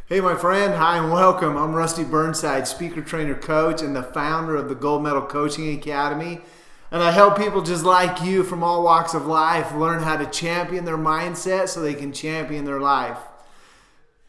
Hey, my friend. Hi, and welcome. I'm Rusty Burnside, speaker, trainer, coach, and the founder of the Gold Medal Coaching Academy. And I help people just like you from all walks of life learn how to champion their mindset so they can champion their life.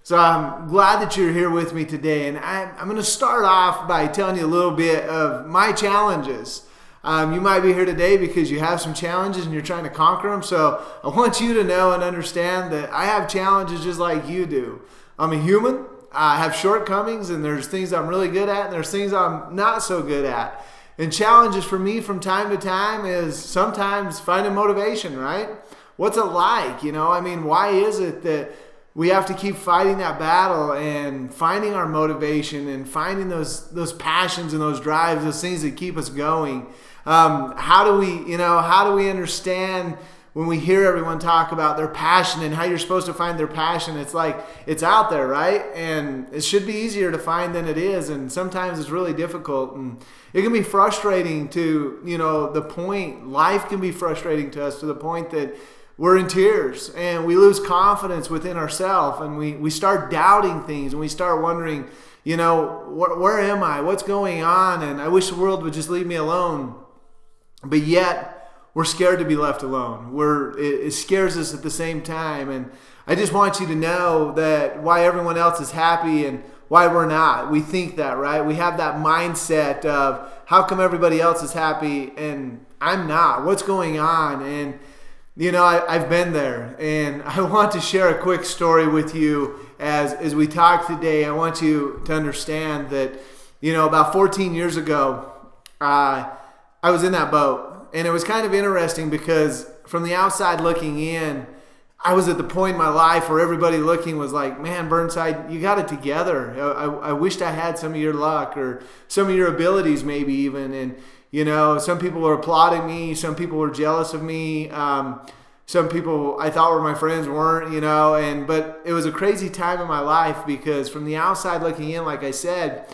So I'm glad that you're here with me today. And I'm going to start off by telling you a little bit of my challenges. You might be here today because you have some challenges and you're trying to conquer them. So I want you to know and understand that I have challenges just like you do. I'm a human. I have shortcomings, and there's things I'm really good at, and there's things I'm not so good at. And challenges for me from time to time is sometimes finding motivation, right? What's it like? Why is it that we have to keep fighting that battle and finding our motivation and finding those passions and those drives, those things that keep us going? How do we understand when we hear everyone talk about their passion and how you're supposed to find their passion? It's like it's out there, right? And it should be easier to find than it is. And sometimes it's really difficult. And it can be frustrating to, the point, life can be frustrating to us to the point that we're in tears and we lose confidence within ourselves, and we start doubting things, and we start wondering, where am I? What's going on? And I wish the world would just leave me alone. But yet, we're scared to be left alone. It scares us at the same time. And I just want you to know that why everyone else is happy and why we're not. We think that, right? We have that mindset of how come everybody else is happy and I'm not? What's going on? And, I've been there. And I want to share a quick story with you as we talk today. I want you to understand that, about 14 years ago, I was in that boat. And it was kind of interesting because from the outside looking in, I was at the point in my life where everybody looking was like, man, Burnside, you got it together. I wished I had some of your luck or some of your abilities maybe even. And, some people were applauding me. Some people were jealous of me. Some people I thought were my friends weren't, but it was a crazy time in my life because from the outside looking in, like I said,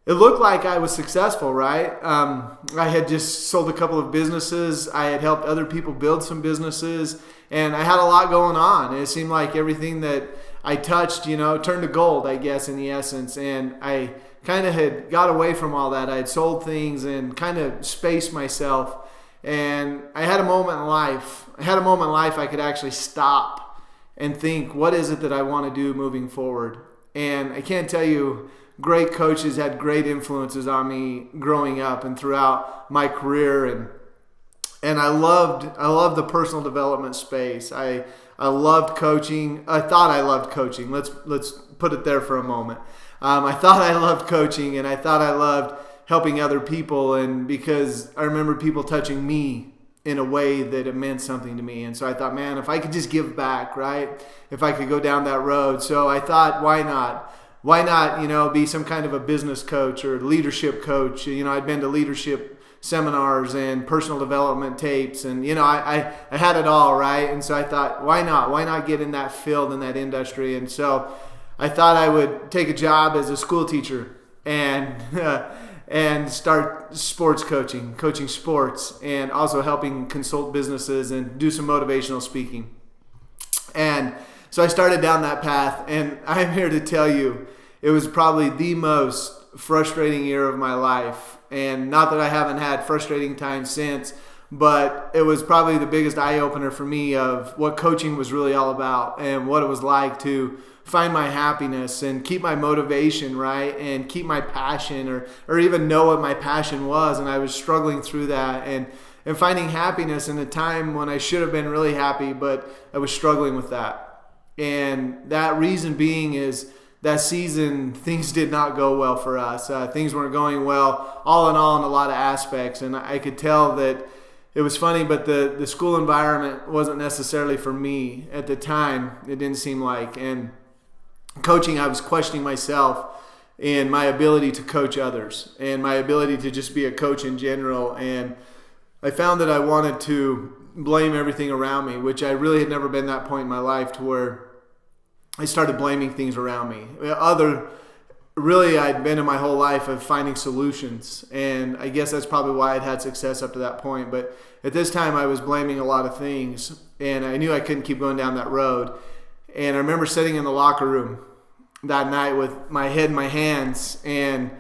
it looked like I was successful, right? I had just sold a couple of businesses. I had helped other people build some businesses, and I had a lot going on. It seemed like everything that I touched, turned to gold, I guess, in the essence. And I kind of had got away from all that. I had sold things and kind of spaced myself. And I had a moment in life. I could actually stop and think, what is it that I want to do moving forward? And I can't tell you, great coaches had great influences on me growing up and throughout my career, and I loved the personal development space. I loved coaching. I thought I loved coaching. Let's put it there for a moment. I thought I loved coaching, and I thought I loved helping other people, and because I remember people touching me in a way that it meant something to me. And so I thought, man, if I could just give back, right? If I could go down that road. So I thought, why not? Why not, be some kind of a business coach or leadership coach? I'd been to leadership seminars and personal development tapes, and, I had it all, right? And so I thought, why not? Why not get in that field, in that industry? And so I thought I would take a job as a school teacher and and start sports coaching sports, and also helping consult businesses and do some motivational speaking. And so I started down that path, and I'm here to tell you it was probably the most frustrating year of my life. And not that I haven't had frustrating times since, but it was probably the biggest eye-opener for me of what coaching was really all about and what it was like to find my happiness and keep my motivation, right? And keep my passion or even know what my passion was. And I was struggling through that and finding happiness in a time when I should have been really happy, but I was struggling with that. And that reason being is that season, things did not go well for us. Things weren't going well, all in all, in a lot of aspects. And I could tell that it was funny, but the school environment wasn't necessarily for me at the time. It didn't seem like. And coaching, I was questioning myself and my ability to coach others and my ability to just be a coach in general. And I found that I wanted to blame everything around me, which I really had never been that point in my life to where I started blaming things around me. Really, I'd been in my whole life of finding solutions, and I guess that's probably why I'd had success up to that point. But at this time, I was blaming a lot of things, and I knew I couldn't keep going down that road. And I remember sitting in the locker room that night with my head in my hands and,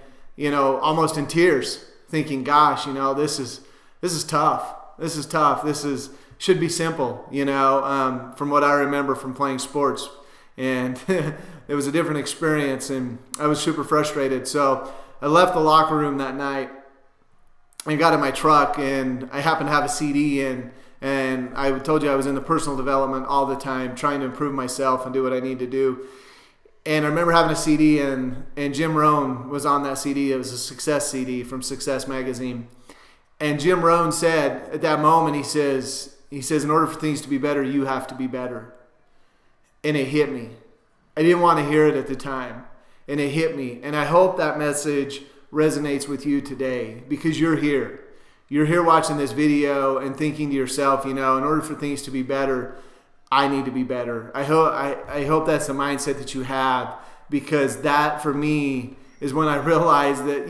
almost in tears, thinking, gosh, this is tough. This is tough. Should be simple, from what I remember from playing sports. And it was a different experience, and I was super frustrated. So I left the locker room that night and got in my truck, and I happened to have a CD in, and I told you I was in the personal development all the time, trying to improve myself and do what I need to do. And I remember having a CD, and Jim Rohn was on that CD. It was a Success CD from Success Magazine. And Jim Rohn said at that moment, he says, in order for things to be better, you have to be better. And it hit me. I didn't want to hear it at the time. And it hit me. And I hope that message resonates with you today, because you're here. You're here watching this video and thinking to yourself, in order for things to be better, I need to be better. I hope that's the mindset that you have, because that for me is when I realized that,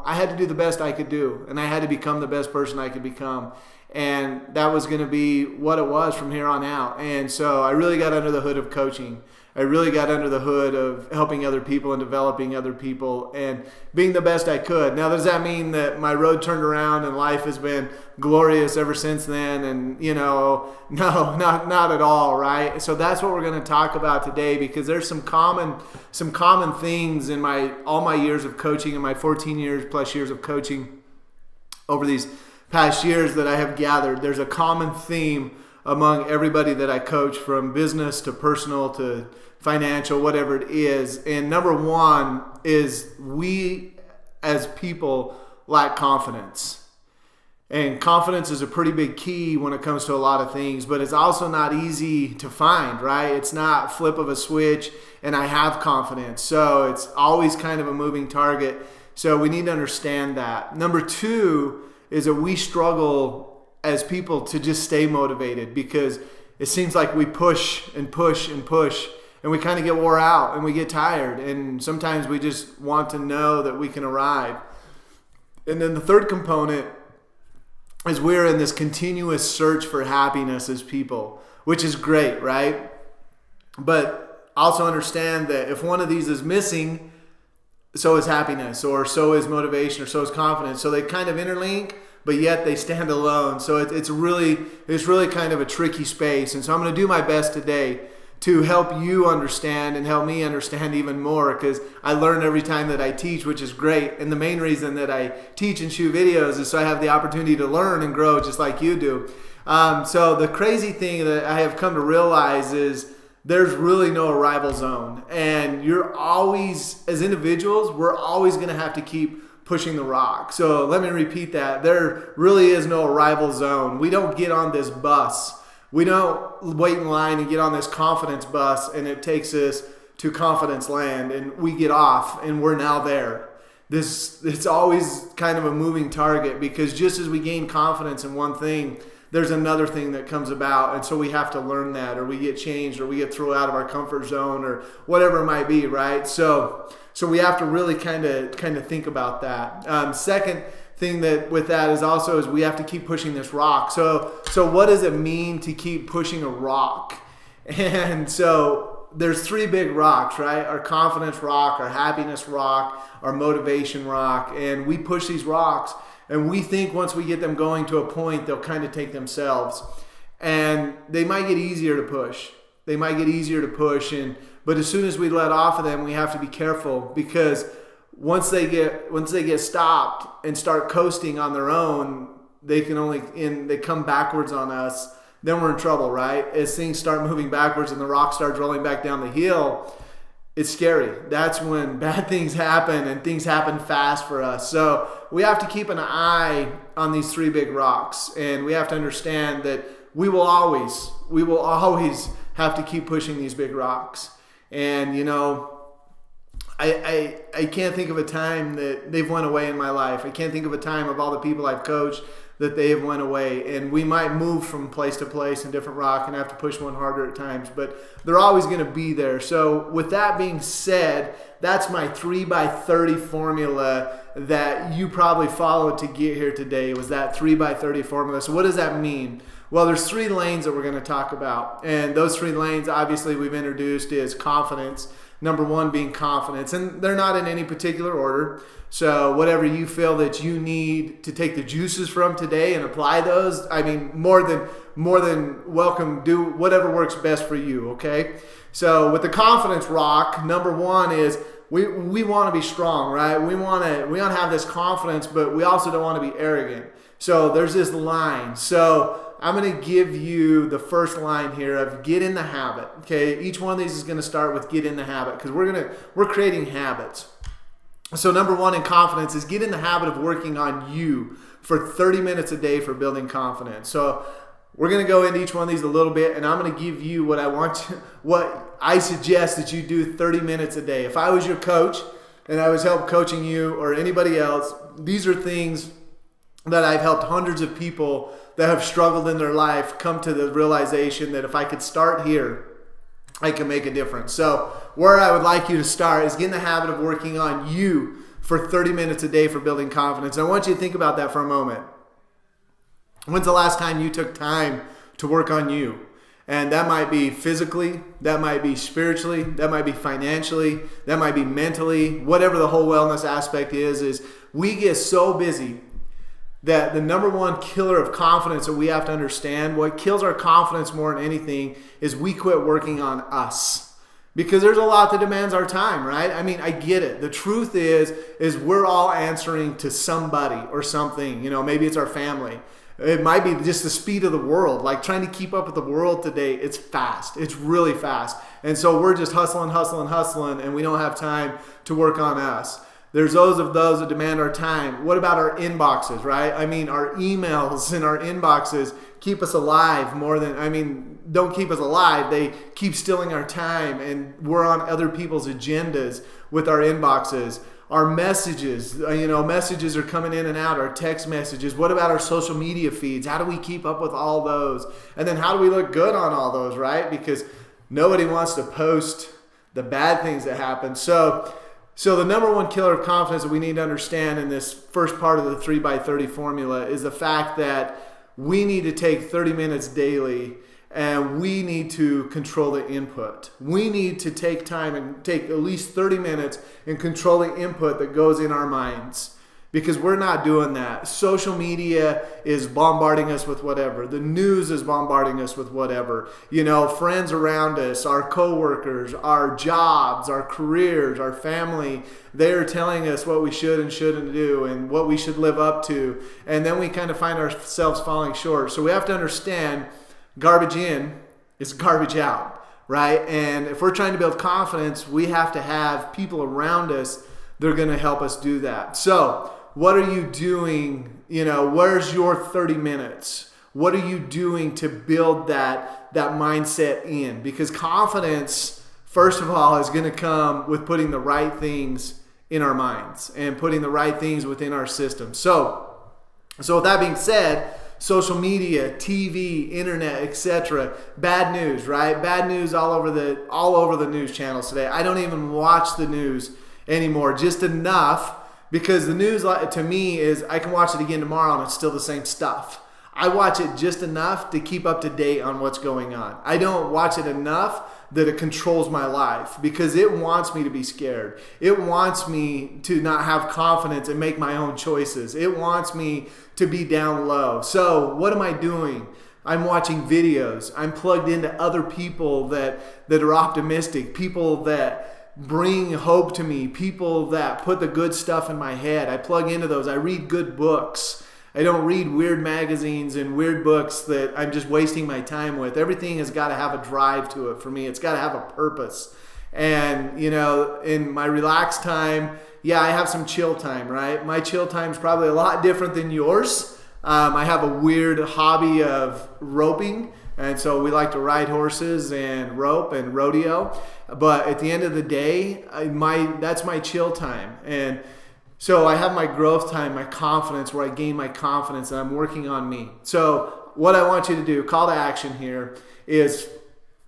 I had to do the best I could do, and I had to become the best person I could become. And that was going to be what it was from here on out. And so I really got under the hood of coaching. I really got under the hood of helping other people and developing other people and being the best I could. Now, does that mean that my road turned around and life has been glorious ever since then? And, no, not at all, right? So that's what we're going to talk about today, because there's some common things in all my years of coaching and my 14 years plus years of coaching over these past years that I have gathered. There's a common theme among everybody that I coach, from business to personal to financial, whatever it is. And number one is we as people lack confidence. And confidence is a pretty big key when it comes to a lot of things, but it's also not easy to find, right? It's not flip of a switch and I have confidence. So it's always kind of a moving target. So we need to understand that. Number two is that we struggle as people to just stay motivated, because it seems like we push and push and push, and we kind of get wore out and we get tired, and sometimes we just want to know that we can arrive. And then the third component is we're in this continuous search for happiness as people, which is great, right? But also understand that if one of these is missing, so is happiness, or so is motivation, or so is confidence. So they kind of interlink, but yet they stand alone. So it's really kind of a tricky space. And so I'm going to do my best today to help you understand and help me understand even more, because I learn every time that I teach, which is great. And the main reason that I teach and shoot videos is so I have the opportunity to learn and grow just like you do. So the crazy thing that I have come to realize is there's really no arrival zone. And you're always, as individuals, we're always going to have to keep pushing the rock. So let me repeat that. There really is no arrival zone. We don't get on this bus. We don't wait in line and get on this confidence bus and it takes us to confidence land and we get off and we're now there. It's always kind of a moving target, because just as we gain confidence in one thing, there's another thing that comes about, and so we have to learn that, or we get changed, or we get thrown out of our comfort zone, or whatever it might be, right? So we have to really kind of think about that. Second thing that with that is we have to keep pushing this rock. So what does it mean to keep pushing a rock? And so there's three big rocks, right? Our confidence rock, our happiness rock, our motivation rock, and we push these rocks. And we think once we get them going to a point, they'll kind of take themselves. And they might get easier to push. But as soon as we let off of them, we have to be careful, because once they get stopped and start coasting on their own, they come backwards on us. Then we're in trouble, right? As things start moving backwards and the rock starts rolling back down the hill, it's scary. That's when bad things happen, and things happen fast for us. So we have to keep an eye on these three big rocks, and we have to understand that we will always have to keep pushing these big rocks. And I can't think of a time that they've went away in my life. I can't think of a time of all the people I've coached that they have went away. And we might move from place to place in different rock and have to push one harder at times, but they're always going to be there. So with that being said, that's my 3x30 formula that you probably followed to get here today, was that 3x30 formula. So what does that mean? Well, there's three lanes that we're going to talk about. And those three lanes, obviously, we've introduced is confidence. Number one being confidence, and they're not in any particular order. So whatever you feel that you need to take the juices from today and apply those, I mean, more than welcome. Do whatever works best for you. Okay. So with the confidence rock, number one is we want to be strong, right? We want to have this confidence, but we also don't want to be arrogant. So there's this line. So I'm going to give you the first line here of get in the habit. Okay, each one of these is going to start with get in the habit because we're creating habits. So number one in confidence is get in the habit of working on you for 30 minutes a day for building confidence. So we're going to go into each one of these a little bit, and I'm going to give you what I suggest that you do 30 minutes a day. If I was your coach and I was coaching you or anybody else, these are things that I've helped hundreds of people that have struggled in their life come to the realization that if I could start here, I can make a difference. So where I would like you to start is get in the habit of working on you for 30 minutes a day for building confidence. I want you to think about that for a moment. When's the last time you took time to work on you? And that might be physically, that might be spiritually, that might be financially, that might be mentally, whatever the whole wellness aspect is we get so busy that the number one killer of confidence that we have to understand, what kills our confidence more than anything, is we quit working on us. Because there's a lot that demands our time, right? I mean, I get it. The truth is we're all answering to somebody or something. Maybe it's our family. It might be just the speed of the world. Like trying to keep up with the world today, it's fast. It's really fast. And so we're just hustling, and we don't have time to work on us. There's those that demand our time. What about our inboxes, right? I mean, our emails and our inboxes keep us alive don't keep us alive. They keep stealing our time, and we're on other people's agendas with our inboxes. Our messages, messages are coming in and out, our text messages. What about our social media feeds? How do we keep up with all those? And then how do we look good on all those, right? Because nobody wants to post the bad things that happen. So the number one killer of confidence that we need to understand in this first part of the 3x30 formula is the fact that we need to take 30 minutes daily and we need to control the input. We need to take time and take at least 30 minutes and control the input that goes in our minds. Because we're not doing that. Social media is bombarding us with whatever. The news is bombarding us with whatever. Friends around us, our coworkers, our jobs, our careers, our family, they're telling us what we should and shouldn't do and what we should live up to. And then we kind of find ourselves falling short. So we have to understand garbage in is garbage out, right? And if we're trying to build confidence, we have to have people around us that are going to help us do that. So what are you doing? Where's your 30 minutes? What are you doing to build that mindset in? Because confidence, first of all, is going to come with putting the right things in our minds and putting the right things within our system. So with that being said, social media, TV, internet, etc. Bad news, right? Bad news all over the news channels today. I don't even watch the news anymore, just enough. Because the news, to me, is I can watch it again tomorrow and it's still the same stuff. I watch it just enough to keep up to date on what's going on. I don't watch it enough that it controls my life because it wants me to be scared. It wants me to not have confidence and make my own choices. It wants me to be down low. So what am I doing? I'm watching videos. I'm plugged into other people that are optimistic, people that bring hope to me, people that put the good stuff in my head. I plug into those. I read good books. I don't read weird magazines and weird books that I'm just wasting my time with. Everything has got to have a drive to it for me. It's got to have a purpose. And, in my relaxed time, I have some chill time, right? My chill time is probably a lot different than yours. I have a weird hobby of roping. And so we like to ride horses and rope and rodeo. But at the end of the day, that's my chill time. And so I have my growth time, my confidence, where I gain my confidence and I'm working on me. So what I want you to do, call to action here, is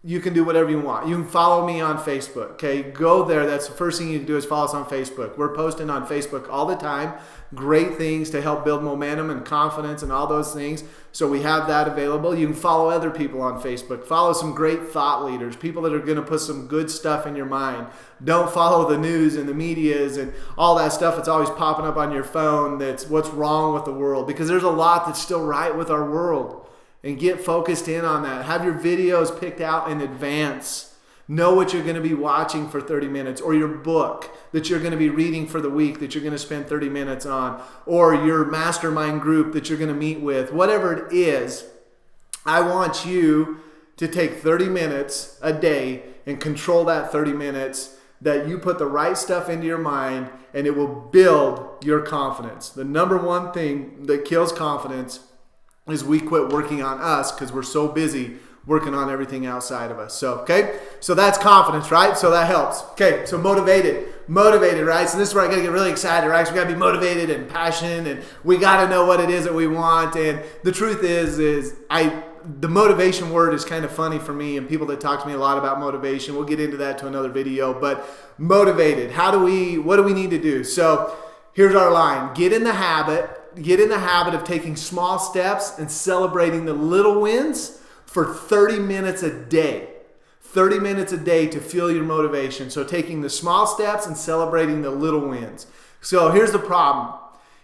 you can do whatever you want. You can follow me on Facebook, okay? Go there. That's the first thing you do is follow us on Facebook. We're posting on Facebook all the time. Great things to help build momentum and confidence and all those things. So we have that available. You can follow other people on Facebook. Follow some great thought leaders, people that are going to put some good stuff in your mind. Don't follow the news and the medias and all that stuff that's always popping up on your phone that's what's wrong with the world, because there's a lot that's still right with our world. And get focused in on that. Have your videos picked out in advance. Know what you're going to be watching for 30 minutes, or your book that you're going to be reading for the week that you're going to spend 30 minutes on, or your mastermind group that you're going to meet with. Whatever it is, I want you to take 30 minutes a day and control that 30 minutes, that you put the right stuff into your mind, and it will build your confidence. The number one thing that kills confidence is we quit working on us because we're so busy working on everything outside of us. So, okay, so that's confidence, right? So that helps. Okay, so motivated, right? So this is where I got to get really excited, right? So we got to be motivated and passionate, and we got to know what it is that we want. And the truth is the motivation word is kind of funny for me, and people that talk to me a lot about motivation. We'll get into that to another video, but motivated. What do we need to do? So here's our line. Get in the habit of taking small steps and celebrating the little wins for 30 minutes a day. 30 minutes a day to fuel your motivation. So taking the small steps and celebrating the little wins. So here's the problem.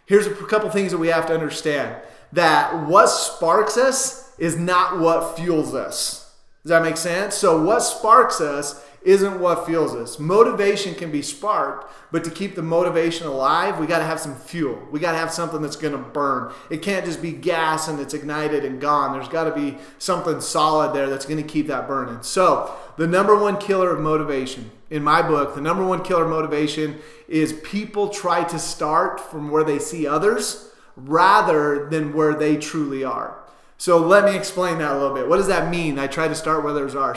Here's a couple things that we have to understand. That what sparks us is not what fuels us. Does that make sense? So what sparks us isn't what fuels us. Motivation can be sparked, but to keep the motivation alive, we got to have some fuel. We got to have something that's going to burn. It can't just be gas and it's ignited and gone. There's got to be something solid there that's going to keep that burning. So the number one killer of motivation, in my book, the number one killer of motivation is people try to start from where they see others rather than where they truly are. So let me explain that a little bit. What does that mean? I try to start where others are.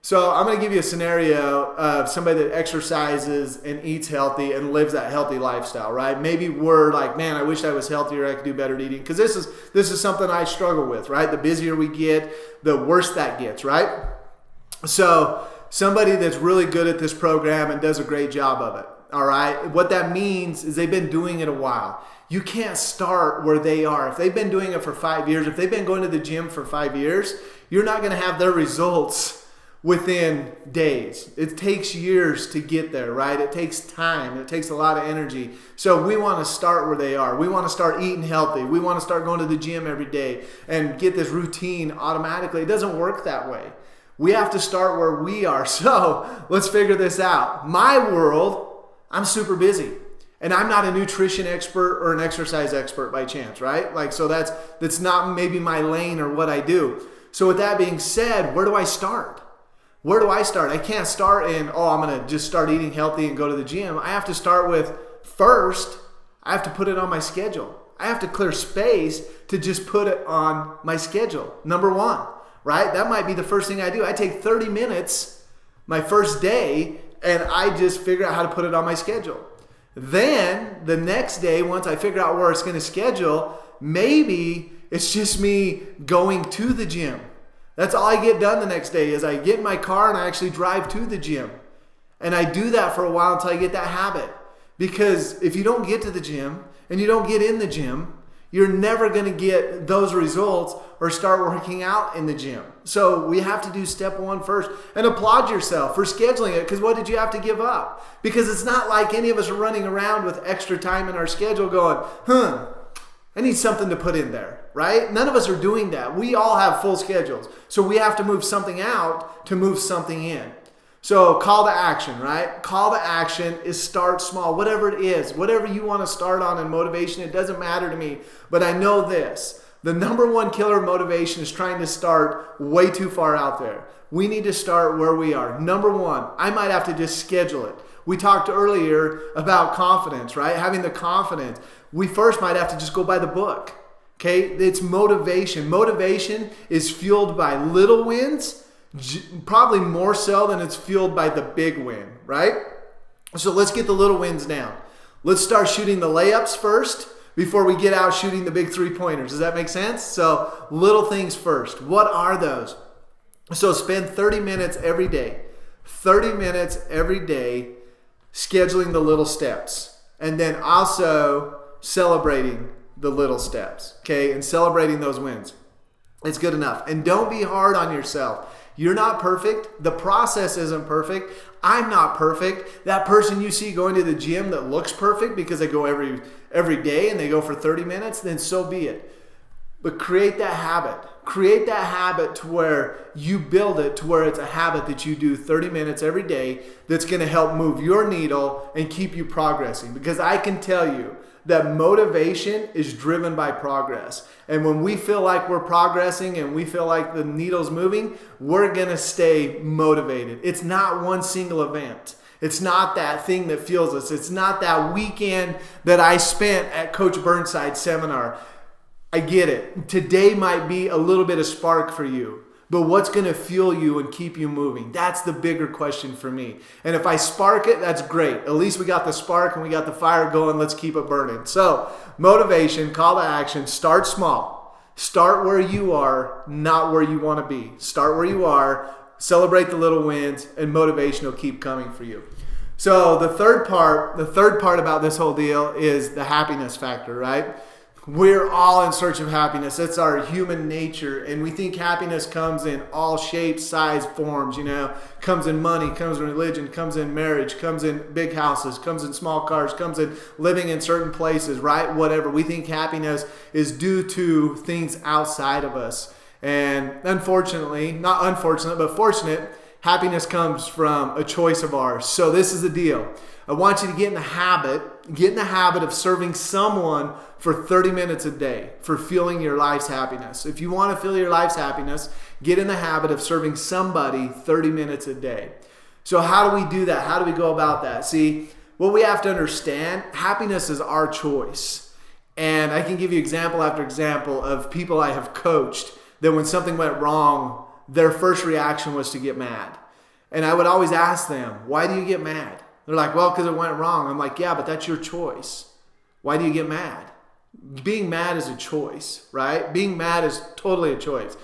So I'm going to give you a scenario of somebody that exercises and eats healthy and lives that healthy lifestyle, right? Maybe we're like, man, I wish I was healthier. I could do better at eating. Because this is something I struggle with, right? The busier we get, the worse that gets, right? So somebody that's really good at this program and does a great job of it, all right? What that means is they've been doing it a while. You can't start where they are. If they've been doing it for 5 years, if they've been going to the gym for 5 years, you're not going to have their results within days. It takes years to get there, right? It takes time. It takes a lot of energy. So we want to start where they are. We want to start eating healthy. We want to start going to the gym every day and get this routine automatically. It doesn't work that way. We have to start where we are. So let's figure this out. My world, I'm super busy. And I'm not a nutrition expert or an exercise expert by chance, right? So that's not maybe my lane or what I do. So with that being said, where do I start? Where do I start? I can't start in, I'm going to just start eating healthy and go to the gym. I have to start with, first, I have to put it on my schedule. I have to clear space to just put it on my schedule. Number one, right? That might be the first thing I do. I take 30 minutes my first day and I just figure out how to put it on my schedule. Then the next day, once I figure out where it's going to schedule, maybe it's just me going to the gym. That's all I get done the next day is I get in my car and I actually drive to the gym. And I do that for a while until I get that habit. Because if you don't get to the gym and you don't get in the gym, you're never going to get those results or start working out in the gym. So we have to do step one first and applaud yourself for scheduling it, because what did you have to give up? Because it's not like any of us are running around with extra time in our schedule going, I need something to put in there, right? None of us are doing that. We all have full schedules. So we have to move something out to move something in. So call to action, right? Call to action is start small, whatever it is, whatever you want to start on in motivation, it doesn't matter to me. But I know this, the number one killer of motivation is trying to start way too far out there. We need to start where we are. Number one, I might have to just schedule it. We talked earlier about confidence, right? Having the confidence. We first might have to just go by the book, okay? It's motivation. Motivation is fueled by little wins, probably more so than it's fueled by the big win, right? So let's get the little wins down. Let's start shooting the layups first before we get out shooting the big 3-pointers. Does that make sense? So little things first. What are those? So spend 30 minutes every day. 30 minutes every day scheduling the little steps. And then also celebrating the little steps, okay? And celebrating those wins. It's good enough. And don't be hard on yourself. You're not perfect. The process isn't perfect. I'm not perfect. That person you see going to the gym that looks perfect because they go every day and they go for 30 minutes, then so be it. But create that habit. Create that habit to where you build it to where it's a habit that you do 30 minutes every day that's going to help move your needle and keep you progressing. Because I can tell you that motivation is driven by progress. And when we feel like we're progressing and we feel like the needle's moving, we're going to stay motivated. It's not one single event. It's not that thing that fuels us. It's not that weekend that I spent at Coach Burnside's seminar. I get it. Today might be a little bit of spark for you, but what's going to fuel you and keep you moving? That's the bigger question for me. And if I spark it, that's great. At least we got the spark and we got the fire going. Let's keep it burning. So motivation, call to action, start small. Start where you are, not where you want to be. Start where you are, celebrate the little wins, and motivation will keep coming for you. So the third part about this whole deal is the happiness factor, right? We're all in search of happiness. It's our human nature. And we think happiness comes in all shapes, size, forms, comes in money, comes in religion, comes in marriage, comes in big houses, comes in small cars, comes in living in certain places, right? Whatever. We think happiness is due to things outside of us. And unfortunately, not unfortunate, but fortunate, happiness comes from a choice of ours. So this is the deal. I want you to get in the habit of serving someone for 30 minutes a day for fueling your life's happiness. If you want to feel your life's happiness, get in the habit of serving somebody 30 minutes a day. So how do we do that? How do we go about that? See, what we have to understand, happiness is our choice. And I can give you example after example of people I have coached that when something went wrong, their first reaction was to get mad. And I would always ask them, why do you get mad? They're like, well, because it went wrong. I'm like, yeah, but that's your choice. Why do you get mad? Being mad is a choice, right? Being mad is totally a choice.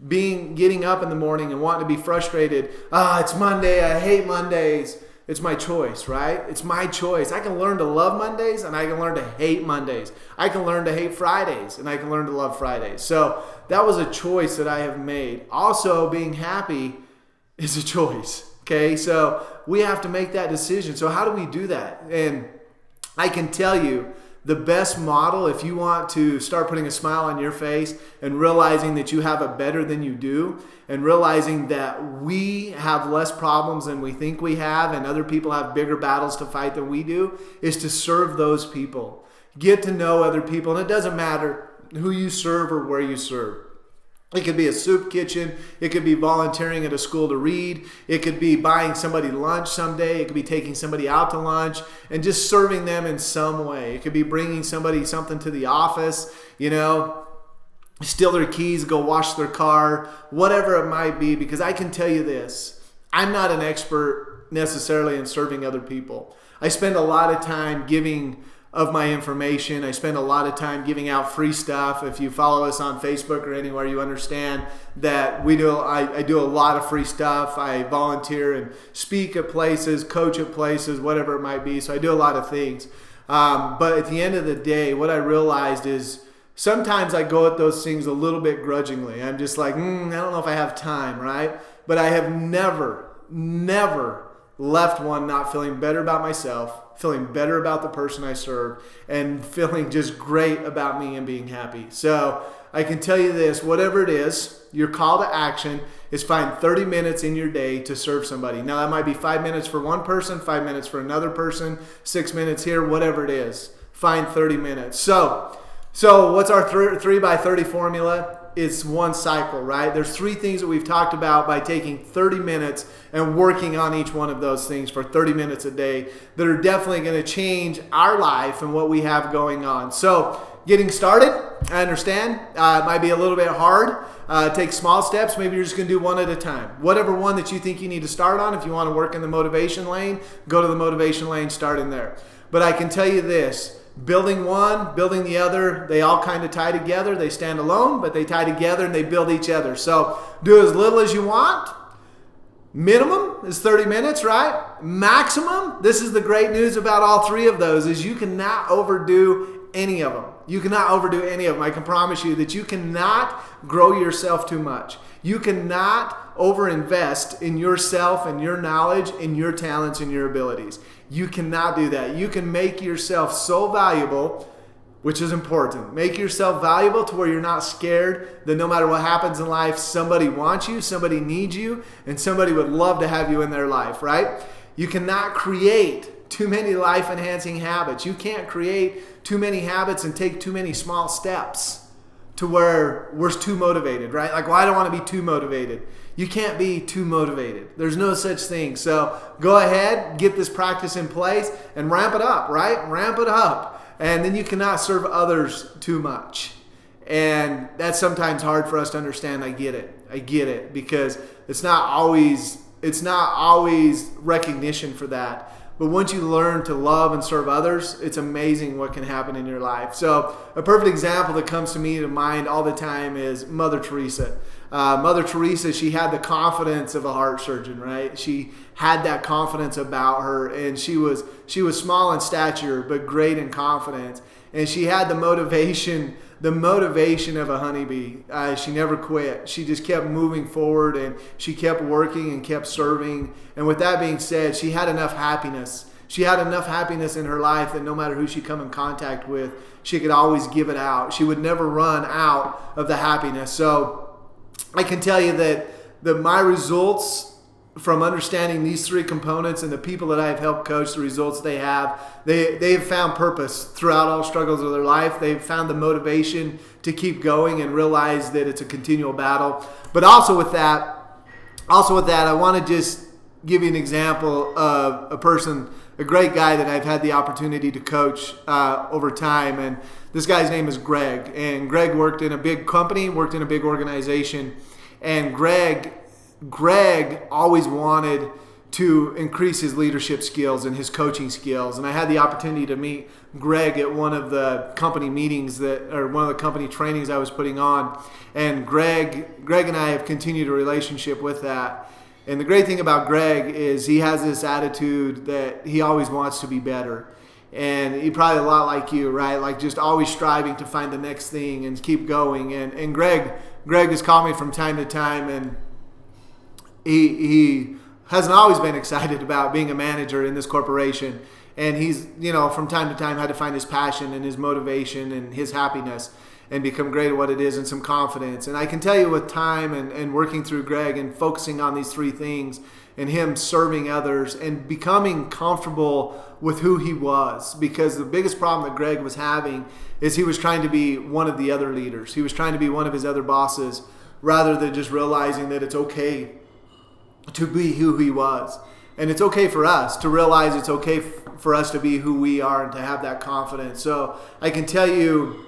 Getting up in the morning and wanting to be frustrated. It's Monday. I hate Mondays. It's my choice, right? It's my choice. I can learn to love Mondays and I can learn to hate Mondays. I can learn to hate Fridays and I can learn to love Fridays. So that was a choice that I have made. Also, being happy is a choice. Okay, so we have to make that decision. So how do we do that? And I can tell you the best model, if you want to start putting a smile on your face and realizing that you have it better than you do, and realizing that we have less problems than we think we have and other people have bigger battles to fight than we do, is to serve those people. Get to know other people, and it doesn't matter who you serve or where you serve. It could be a soup kitchen. It could be volunteering at a school to read. It could be buying somebody lunch someday. It could be taking somebody out to lunch and just serving them in some way. It could be bringing somebody something to the office, steal their keys, go wash their car, whatever it might be. Because I can tell you this, I'm not an expert necessarily in serving other people. I spend a lot of time giving of my information. I spend a lot of time giving out free stuff. If you follow us on Facebook or anywhere, you understand that I do a lot of free stuff. I volunteer and speak at places, coach at places, whatever it might be. So I do a lot of things. But at the end of the day, what I realized is sometimes I go at those things a little bit grudgingly. I'm just like, I don't know if I have time, right? But I have never left one not feeling better about myself, feeling better about the person I serve, and feeling just great about me and being happy. So I can tell you this, whatever it is, your call to action is find 30 minutes in your day to serve somebody. Now that might be 5 minutes for one person, 5 minutes for another person, 6 minutes here, whatever it is. Find 30 minutes. So what's our 3 by 30 formula? It's one cycle, right? There's 3 things that we've talked about by taking 30 minutes and working on each one of those things for 30 minutes a day that are definitely going to change our life and what we have going on. So getting started, I understand, it might be a little bit hard. Take small steps. Maybe you're just going to do one at a time. Whatever one that you think you need to start on. If you want to work in the motivation lane, go to the motivation lane, start in there. But I can tell you this, building one, building the other. They all kind of tie together. They stand alone, but they tie together and they build each other. So do as little as you want. Minimum is 30 minutes, right? Maximum, this is the great news about all three of those, is you cannot overdo any of them. You cannot overdo any of them. I can promise you that you cannot grow yourself too much. You cannot overinvest in yourself and your knowledge and your talents and your abilities. You cannot do that. You can make yourself so valuable, which is important. Make yourself valuable to where you're not scared that no matter what happens in life, somebody wants you, somebody needs you, and somebody would love to have you in their life, right? You cannot create too many life-enhancing habits. You can't create too many habits and take too many small steps to where we're too motivated, right? Like, well, I don't want to be too motivated. You can't be too motivated. There's no such thing. So go ahead, get this practice in place and ramp it up, right? Ramp it up. And then you cannot serve others too much. And that's sometimes hard for us to understand. I get it because it's not always recognition for that. But once you learn to love and serve others, it's amazing what can happen in your life. So a perfect example that comes to me to mind all the time is Mother Teresa. Mother Teresa, she had the confidence of a heart surgeon, right? She had that confidence about her, and she was small in stature, but great in confidence. And she had the motivation of a honeybee. She never quit. She just kept moving forward, and she kept working and kept serving. And with that being said, she had enough happiness. She had enough happiness in her life that no matter who she come in contact with, she could always give it out. She would never run out of the happiness. So I can tell you that my results from understanding these three components and the people that I have helped coach, the results they have found purpose throughout all struggles of their life. They've found the motivation to keep going and realize that it's a continual battle. But also with that, I want to just give you an example of a great guy that I've had the opportunity to coach over time. And this guy's name is Greg. And Greg worked in a big company, worked in a big organization. And Greg always wanted to increase his leadership skills and his coaching skills. And I had the opportunity to meet Greg at one of the company meetings one of the company trainings I was putting on. And Greg and I have continued a relationship with that. And the great thing about Greg is he has this attitude that he always wants to be better. And he probably a lot like you, right? Like just always striving to find the next thing and keep going. And Greg has called me from time to time, and he hasn't always been excited about being a manager in this corporation. And he's, from time to time had to find his passion and his motivation and his happiness and become great at what it is and some confidence. And I can tell you with time and working through Greg and focusing on these three things and him serving others and becoming comfortable with who he was, because the biggest problem that Greg was having is he was trying to be one of the other leaders. He was trying to be one of his other bosses rather than just realizing that it's okay to be who he was. And it's okay for us to realize it's okay for us to be who we are and to have that confidence. So I can tell you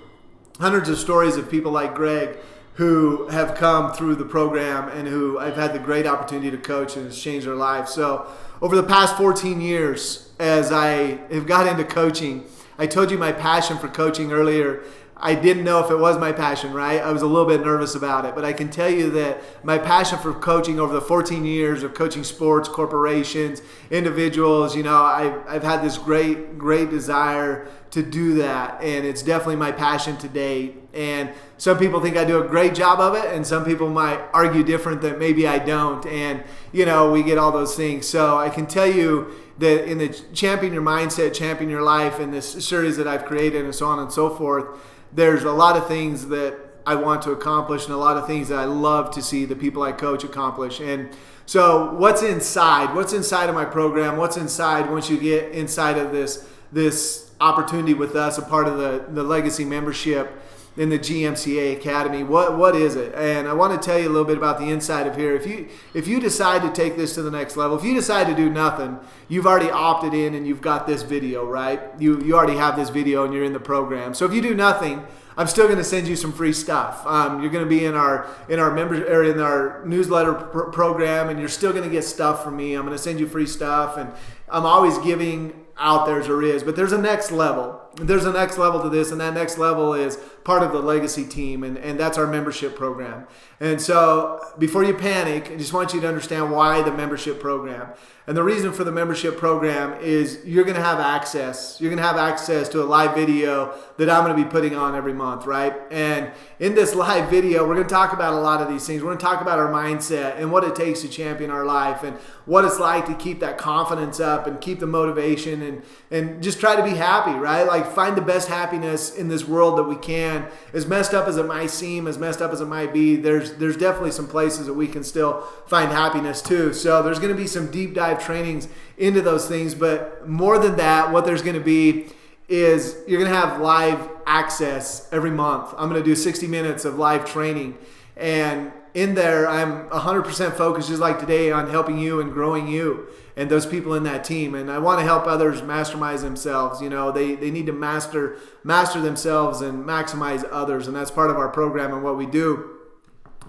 hundreds of stories of people like Greg who have come through the program and who I've had the great opportunity to coach, and it's changed their lives. So over the past 14 years, as I have got into coaching, I told you my passion for coaching earlier. I didn't know if it was my passion, right? I was a little bit nervous about it, but I can tell you that my passion for coaching over the 14 years of coaching sports, corporations, individuals, I've had this great desire to do that, and it's definitely my passion to date. And some people think I do a great job of it, and some people might argue different that maybe I don't, and we get all those things. So I can tell you that in the Champion Your Mindset, Champion Your Life, and this series that I've created and so on and so forth, there's a lot of things that I want to accomplish and a lot of things that I love to see the people I coach accomplish. And so what's inside? What's inside of my program? What's inside once you get inside of this opportunity with us, a part of the Legacy membership in the GMCA Academy? What is it? And I want to tell you a little bit about the inside of here. If you decide to take this to the next level, if you decide to do nothing, you've already opted in and you've got this video, right? You already have this video and you're in the program. So if you do nothing, I'm still going to send you some free stuff. You're going to be in our members area in our newsletter program, and you're still going to get stuff from me. I'm going to send you free stuff, and I'm always giving out there is, but there's a next level. There's a next level to this, and that next level is part of the Legacy team, and that's our membership program. And so before you panic, I just want you to understand why the membership program. And the reason for the membership program is you're going to have access. You're going to have access to a live video that I'm going to be putting on every month, right? And in this live video, we're going to talk about a lot of these things. We're going to talk about our mindset and what it takes to champion our life and what it's like to keep that confidence up and keep the motivation and just try to be happy, right? Like find the best happiness in this world that we can. As messed up as it might seem, as messed up as it might be, there's definitely some places that we can still find happiness too. So there's going to be some deep dive trainings into those things, but more than that, what there's going to be is you're going to have live access every month. I'm going to do 60 minutes of live training, and in there I'm 100% focused, just like today, on helping you and growing you and those people in that team. And I want to help others mastermize themselves. You know, they need to master themselves and maximize others, and that's part of our program and what we do.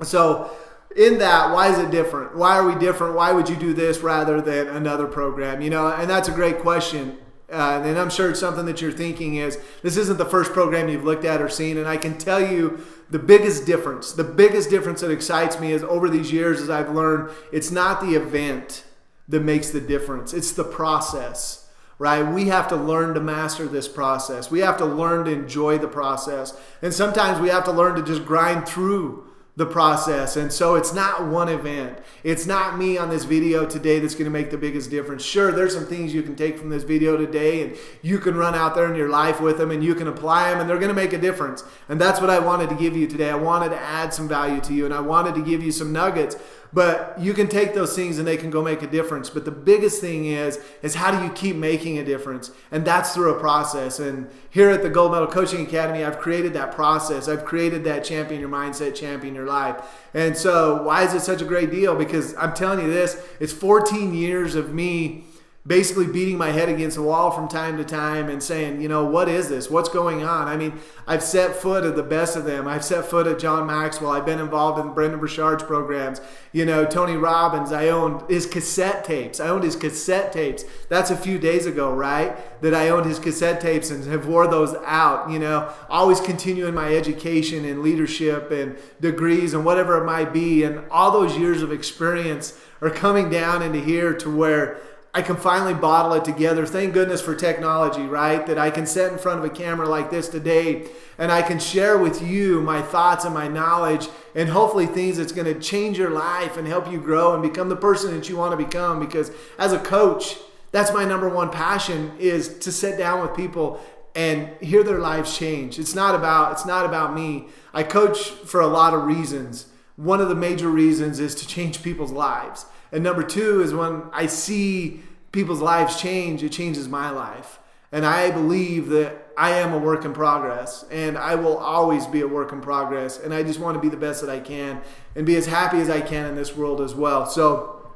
So in that, why is it different? Why are we different? Why would you do this rather than another program? You know, and that's a great question. And I'm sure it's something that you're thinking is, this isn't the first program you've looked at or seen. And I can tell you the biggest difference that excites me is over these years, as I've learned, it's not the event that makes the difference. It's the process, right? We have to learn to master this process. We have to learn to enjoy the process. And sometimes we have to learn to just grind through the process. And so it's not one event. It's not me on this video today that's going to make the biggest difference. Sure, there's some things you can take from this video today and you can run out there in your life with them and you can apply them and they're going to make a difference. And that's what I wanted to give you today. I wanted to add some value to you and I wanted to give you some nuggets. But you can take those things and they can go make a difference. But the biggest thing is how do you keep making a difference? And that's through a process. And here at the Gold Medal Coaching Academy, I've created that process. I've created that champion your mindset, champion your life. And so why is it such a great deal? Because I'm telling you this, it's 14 years of me basically beating my head against the wall from time to time and saying, you know, what is this? What's going on? I mean, I've set foot at the best of them. I've set foot at John Maxwell. I've been involved in Brendan Burchard's programs. You know, Tony Robbins, I owned his cassette tapes. That's a few days ago, right? That I owned his cassette tapes and have wore those out, you know, always continuing my education and leadership and degrees and whatever it might be. And all those years of experience are coming down into here to where I can finally bottle it together. Thank goodness for technology, right? That I can sit in front of a camera like this today and I can share with you my thoughts and my knowledge and hopefully things that's going to change your life and help you grow and become the person that you want to become. Because as a coach, that's my number one passion, is to sit down with people and hear their lives change. It's not about me. I coach for a lot of reasons. One of the major reasons is to change people's lives. And number two is when I see people's lives change, it changes my life. And I believe that I am a work in progress and I will always be a work in progress. And I just want to be the best that I can and be as happy as I can in this world as well. So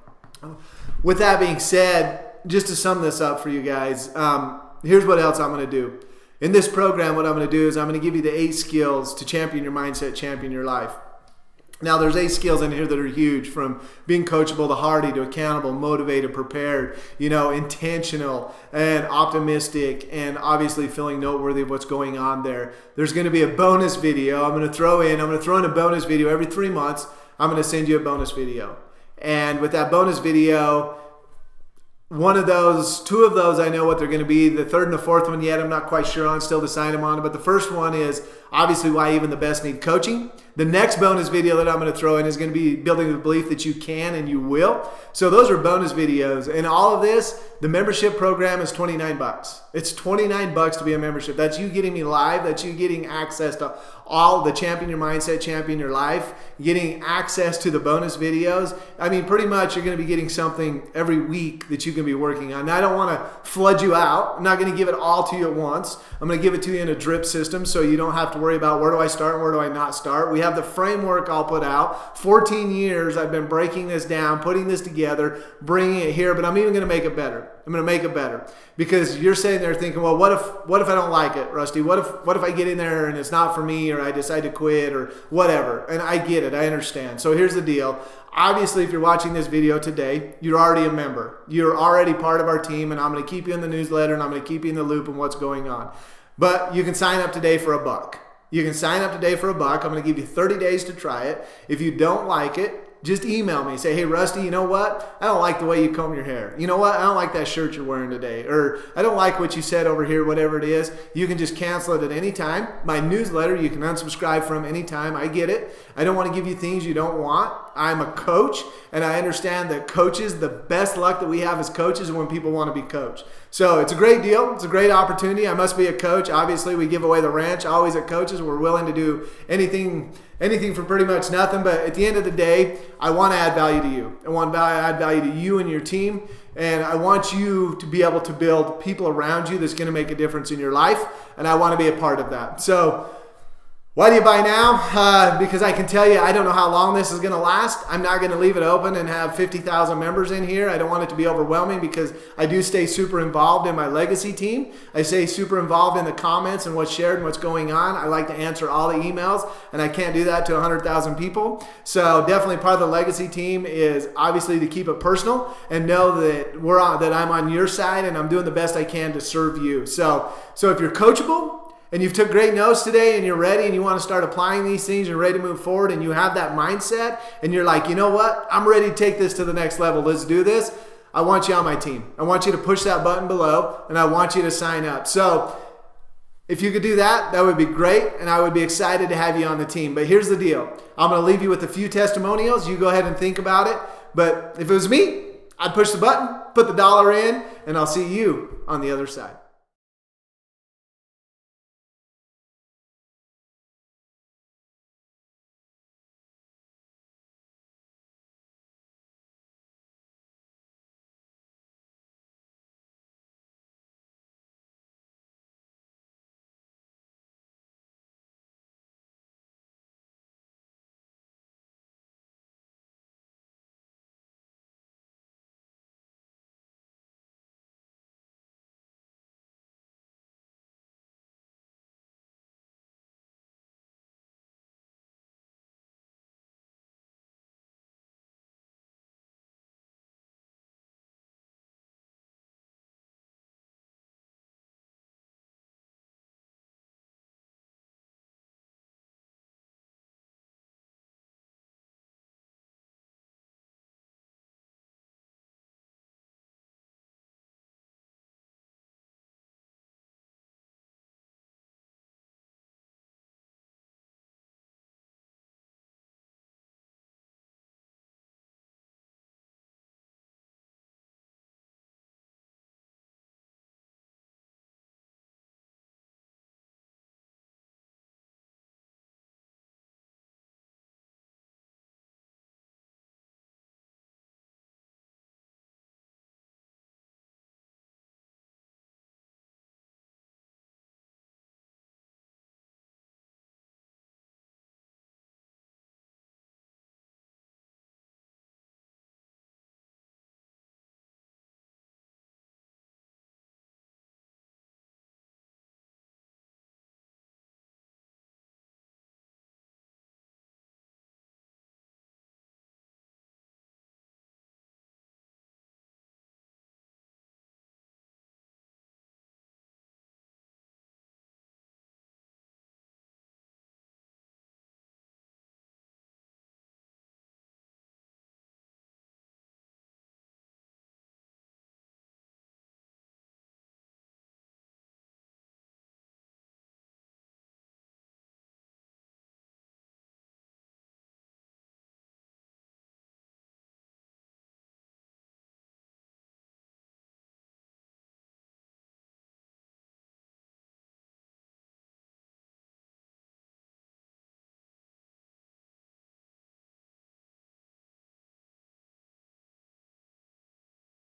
with that being said, just to sum this up for you guys, here's what else I'm going to do. In this program, what I'm going to do is I'm going to give you the 8 skills to champion your mindset, champion your life. Now, there's 8 skills in here that are huge, from being coachable to hardy to accountable, motivated, prepared, you know, intentional and optimistic, and obviously feeling noteworthy of what's going on there. There's going to be a bonus video I'm going to throw in a bonus video every 3 months. I'm going to send you a bonus video. And with that bonus video, two of those I know what they're going to be. The third and the fourth one yet I'm not quite sure on, still deciding on. But the first one is obviously why even the best need coaching. The next bonus video that I'm going to throw in is going to be building the belief that you can and you will. So those are bonus videos. And all of this, the membership program is $29. It's $29 to be a membership. That's you getting me live. That's you getting access to all the Champion Your Mindset, Champion Your Life, getting access to the bonus videos. I mean, pretty much you're going to be getting something every week that you can be working on. Now, I don't want to flood you out. I'm not going to give it all to you at once. I'm going to give it to you in a drip system so you don't have to worry about where do I start and where do I not start. We have the framework I'll put out. 14 years I've been breaking this down, putting this together, bringing it here, but I'm even going to make it better. I'm going to make it better. Because you're sitting there thinking, well, what if I don't like it, Rusty? What if I get in there and it's not for me, or I decide to quit, or whatever? And I get it. I understand. So here's the deal. Obviously, if you're watching this video today, you're already a member. You're already part of our team, and I'm going to keep you in the newsletter, and I'm going to keep you in the loop on what's going on. But you can sign up today for $1. You can sign up today for $1. I'm going to give you 30 days to try it. If you don't like it, just email me. Say, hey, Rusty, you know what? I don't like the way you comb your hair. You know what? I don't like that shirt you're wearing today. Or I don't like what you said over here, whatever it is. You can just cancel it at any time. My newsletter, you can unsubscribe from anytime. I get it. I don't want to give you things you don't want. I'm a coach, and I understand that coaches, the best luck that we have as coaches is when people want to be coached. So it's a great deal. It's a great opportunity. I must be a coach. Obviously, we give away the ranch always at Coaches. We're willing to do anything for pretty much nothing. But at the end of the day, I want to add value to you. I want to add value to you and your team. And I want you to be able to build people around you that's going to make a difference in your life. And I want to be a part of that. So why do you buy now? Because I can tell you, I don't know how long this is going to last. I'm not going to leave it open and have 50,000 members in here. I don't want it to be overwhelming, because I do stay super involved in my legacy team. I stay super involved in the comments and what's shared and what's going on. I like to answer all the emails, and I can't do that to 100,000 people. So definitely part of the legacy team is obviously to keep it personal and know that that I'm on your side and I'm doing the best I can to serve you. So if you're coachable, and you've took great notes today, and you're ready, and you want to start applying these things, you're ready to move forward, and you have that mindset, and you're like, you know what? I'm ready to take this to the next level. Let's do this. I want you on my team. I want you to push that button below, and I want you to sign up. So if you could do that, that would be great, and I would be excited to have you on the team. But here's the deal. I'm going to leave you with a few testimonials. You go ahead and think about it. But if it was me, I'd push the button, put the dollar in, and I'll see you on the other side.